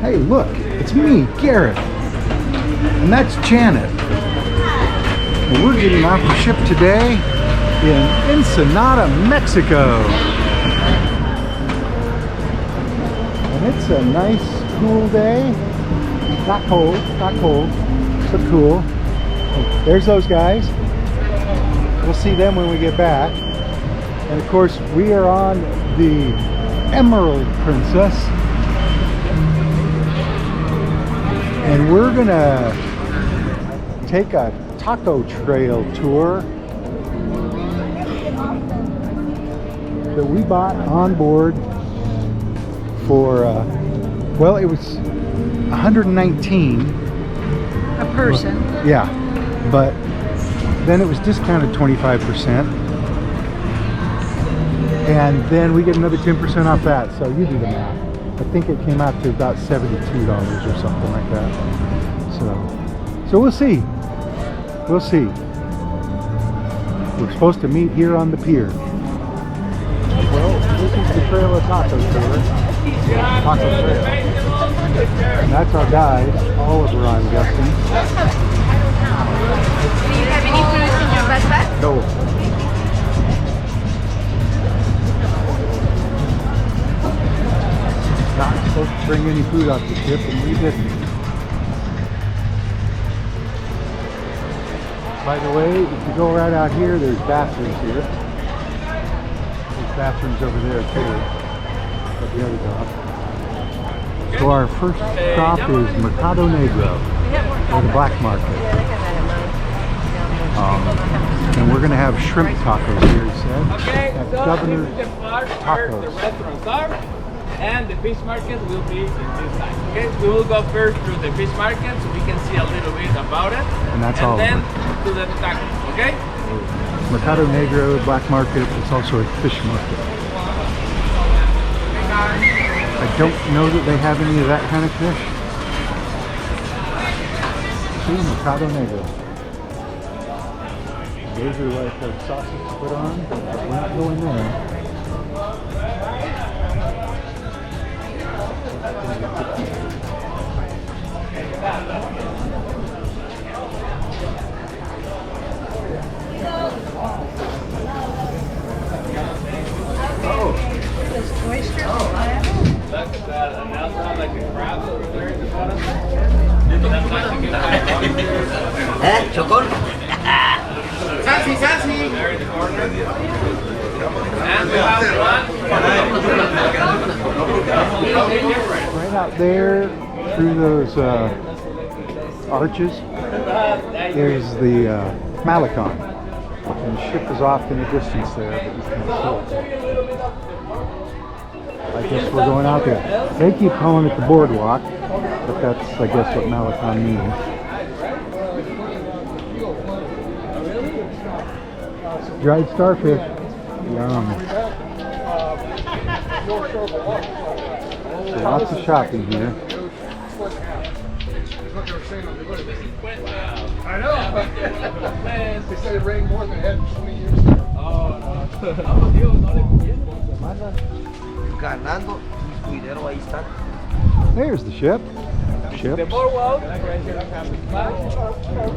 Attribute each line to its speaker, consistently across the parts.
Speaker 1: Hey, look, it's me, Garrett. And that's Janet. And we're getting off the ship today in Ensenada, Mexico. And it's a nice, cool day. Not cold, but cool. There's those guys. We'll see them when we get back. And of course, we are on the Emerald Princess. And we're gonna take a taco trail tour that we bought on board for, well, it was 119
Speaker 2: a person.
Speaker 1: Yeah, but then it was discounted 25%, and then we get another 10% off that. So you do the math. I think it came out to about $72 or something like that. So we'll see. We'll see. We're supposed to meet here on the pier. Well, this is the Trail of Tacos tour. Taco Trail. And that's our guide, Oliver, I'm guessing.
Speaker 2: Do you have any food in your backpack?
Speaker 1: No. Not supposed to bring any food off the ship, and we didn't. By the way, if you go right out here, there's bathrooms here. There's bathrooms over there too, at the other dock. So our first stop is Mercado Negro, or the black market. And we're going to have shrimp tacos here, he said.
Speaker 3: Okay,
Speaker 1: at
Speaker 3: so
Speaker 1: Governor
Speaker 3: this is the part where
Speaker 1: Tacos.
Speaker 3: the restaurants are, and the fish market will be in this side. Okay, we will go first through the fish market so we can see a little bit about it.
Speaker 1: And that's all.
Speaker 3: And then to the tacos, okay?
Speaker 1: Mercado Negro, black market, it's also a fish market. I don't know that they have any of that kind of fish. See, Mercado Negro. Those are like the sausage to put on, but we're not going there.
Speaker 2: Oh. There's oysters.
Speaker 3: Look at that, and now it's not like the crabs over there in the bottom.
Speaker 4: Chocón.
Speaker 3: Sassy, sassy! There in the corner. And we have one.
Speaker 1: Right out there, through those arches, is the Malecon. And the ship is off in the distance there, but you can't see it. I guess we're going out there. They keep calling it the boardwalk, but that's, I guess, what Malecon means. Dried starfish. Yum. So lots of shopping here.
Speaker 5: I know. They said it rained more than it had in 20 years ago.
Speaker 4: Ganando, cuidero, ahí está.
Speaker 1: There's the ship.
Speaker 3: The
Speaker 1: Ships.
Speaker 3: boardwalk, right here I have the flag.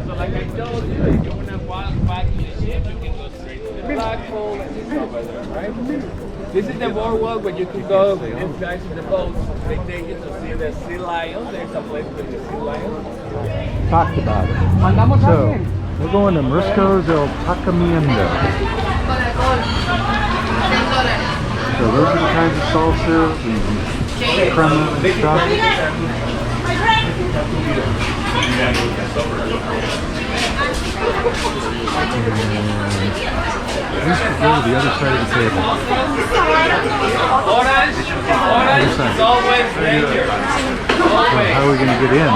Speaker 3: So like I told you, if you want to walk back to the ship, you can go straight to the flagpole and it's over there, right? This is the boardwalk where you can go inside to the boats. They take you to see the sea lions. There's a place with the sea lions.
Speaker 1: Talked about it. So, we're going to Mariscos del Tacamiento. So those are the kinds of salsas and crema and stuff. These could go to the other side of the table.
Speaker 3: Orange is always danger.
Speaker 1: So how are we going to get in?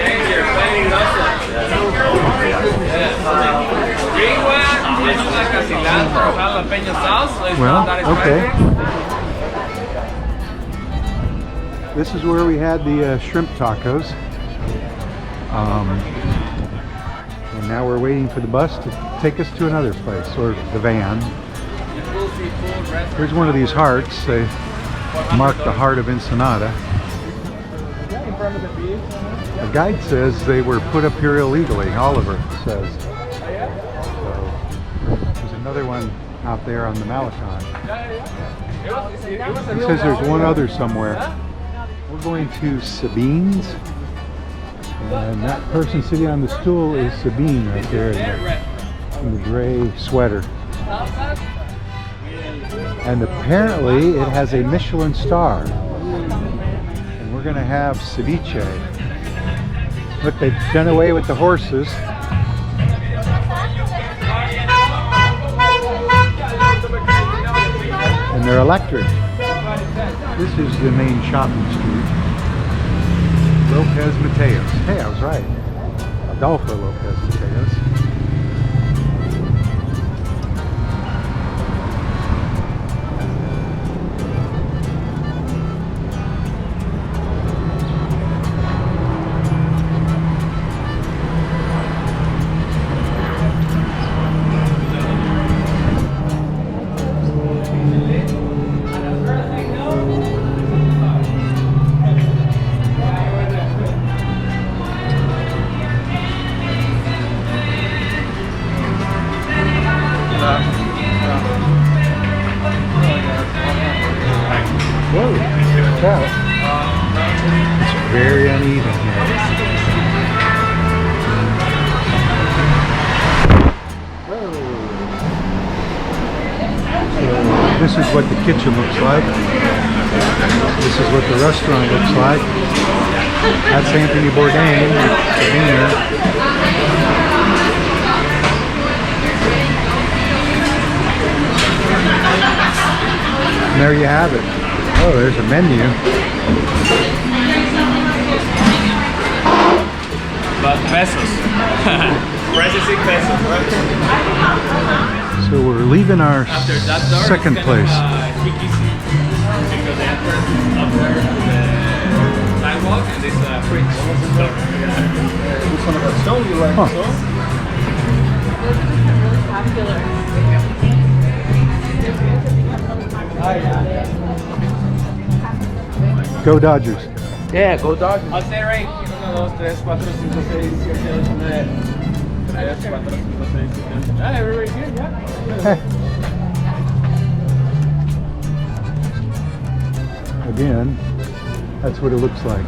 Speaker 3: Danger, peligroso. Green one is like a cilantro jalapeno sauce, so it's
Speaker 1: Well,
Speaker 3: not that
Speaker 1: okay.
Speaker 3: spicy.
Speaker 1: This is where we had the shrimp tacos. And now we're waiting for the bus to take us to another place, or the van. Here's one of these hearts. They mark the heart of Ensenada. The guide says they were put up here illegally. Oliver says. So there's another one out there on the Malecon. He says there's one other somewhere. We're going to Sabine's, and that person sitting on the stool is Sabine right there in the gray sweater. And apparently it has a Michelin star. And we're going to have ceviche. Look, they've done away with the horses. And they're electric. This is the main shopping street. Lopez Mateos. Hey, I was right. Adolfo Lopez Mateos. Whoa, check out. It's very uneven here. Whoa. So this is what the kitchen looks like. This is what the restaurant looks like. That's Anthony Bourdain, the dinner. And there you have it. Oh, there's a menu.
Speaker 3: But pesos. Prices in pesos, right?
Speaker 1: So we're leaving our second place.
Speaker 3: Because the entrance up there to the sidewalk and this fridge.
Speaker 5: Which one of our stone you like?
Speaker 1: Huh. Go Dodgers.
Speaker 4: Yeah, go Dodgers.
Speaker 3: I'll say right. 1, 2, 3, 4, 5, 6, 7, 8, 9, 10, 11, 12, 13, 14, 15. Ah, everybody's here, yeah.
Speaker 1: Hey. Again, that's what it looks like.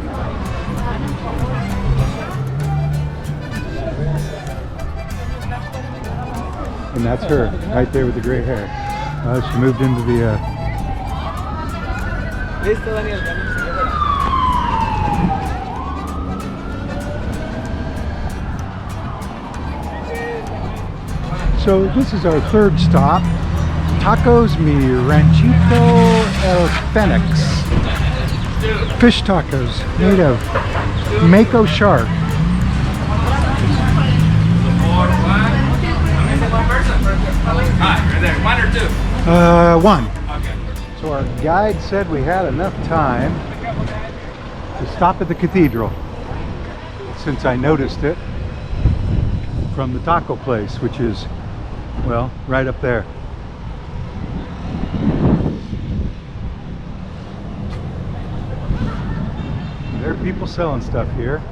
Speaker 1: And that's her, right there with the gray hair. She moved into the...
Speaker 3: Listo, Daniel.
Speaker 1: So this is our third stop. Tacos Mi Ranchito El Fenix. Fish tacos made of mako shark.
Speaker 3: Right there. 1 or 2?
Speaker 1: One.
Speaker 3: Okay.
Speaker 1: So our guide said we had enough time to stop at the cathedral, since I noticed it from the taco place, which is, well, right up there. There are people selling stuff here.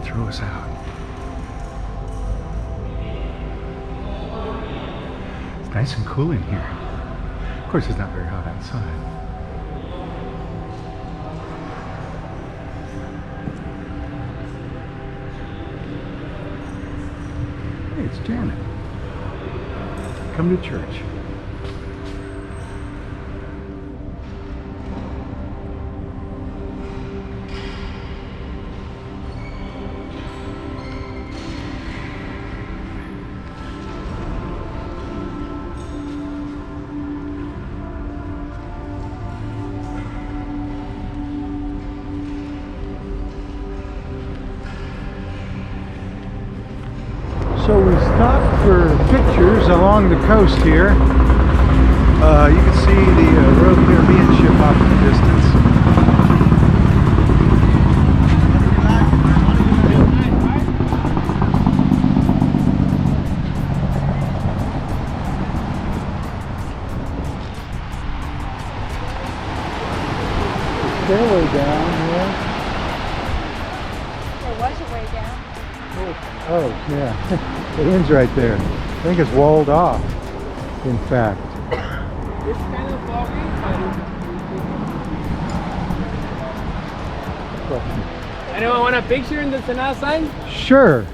Speaker 1: Throw us out. It's nice and cool in here. Of course, it's not very hot outside. It's Janet. Come to church. So we stopped for pictures along the coast here. You can see the Royal Caribbean ship off in the distance. Stairway down here.
Speaker 2: There was a way down.
Speaker 1: Oh, yeah. It ends right there. I think it's walled off, in fact.
Speaker 3: It's kind of foggy, but anyone want a picture in the Ensenada sign?
Speaker 1: Sure.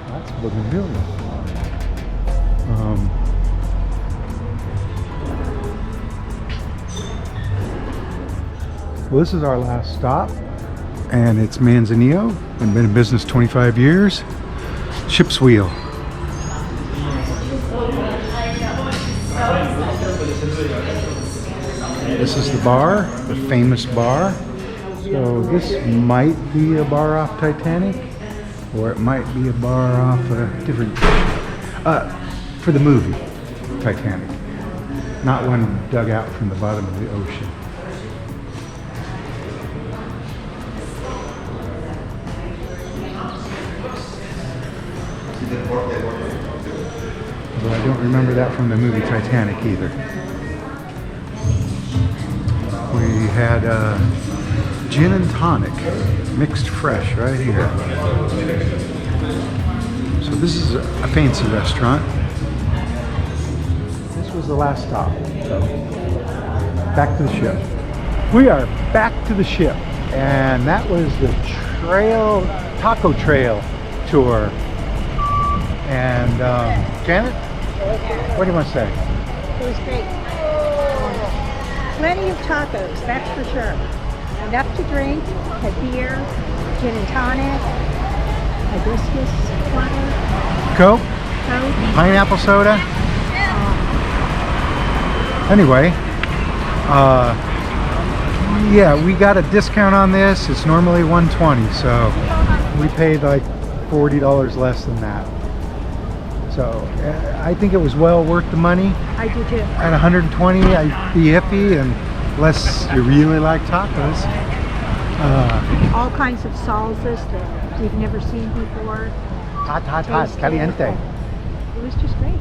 Speaker 1: That's Bougainvillea. Well, this is our last stop, and it's Manzanillo. Been in business 25 years. Ship's Wheel. This is the bar, the famous bar. So this might be a bar off Titanic, or it might be a bar off a different, for the movie Titanic, not one dug out from the bottom of the ocean. But I don't remember that from the movie Titanic either. We had gin and tonic, mixed fresh, right here. So this is a fancy restaurant. This was the last stop. So back to the ship. We are back to the ship, and that was the taco trail tour. And Janet, what do you want to say?
Speaker 2: It was great. Plenty of tacos, that's for sure. Enough to drink, had beer, gin and tonic, hibiscus water,
Speaker 1: Coke,
Speaker 2: Coke.
Speaker 1: pineapple soda. Anyway, yeah, we got a discount on this. It's normally $120, so we paid like $40 less than that. So I think it was well worth the money.
Speaker 2: I do too.
Speaker 1: At 120, I'd be iffy, unless you really like tacos.
Speaker 2: All kinds of salsas that we've never seen before.
Speaker 1: Hot,
Speaker 2: Tasty.
Speaker 1: caliente.
Speaker 2: It was just great.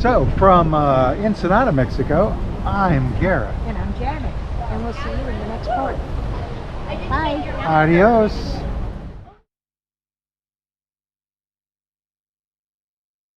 Speaker 1: So from Ensenada, Mexico, I'm Gara.
Speaker 2: And I'm Janet. And we'll see you in the next part. Bye.
Speaker 1: Adios.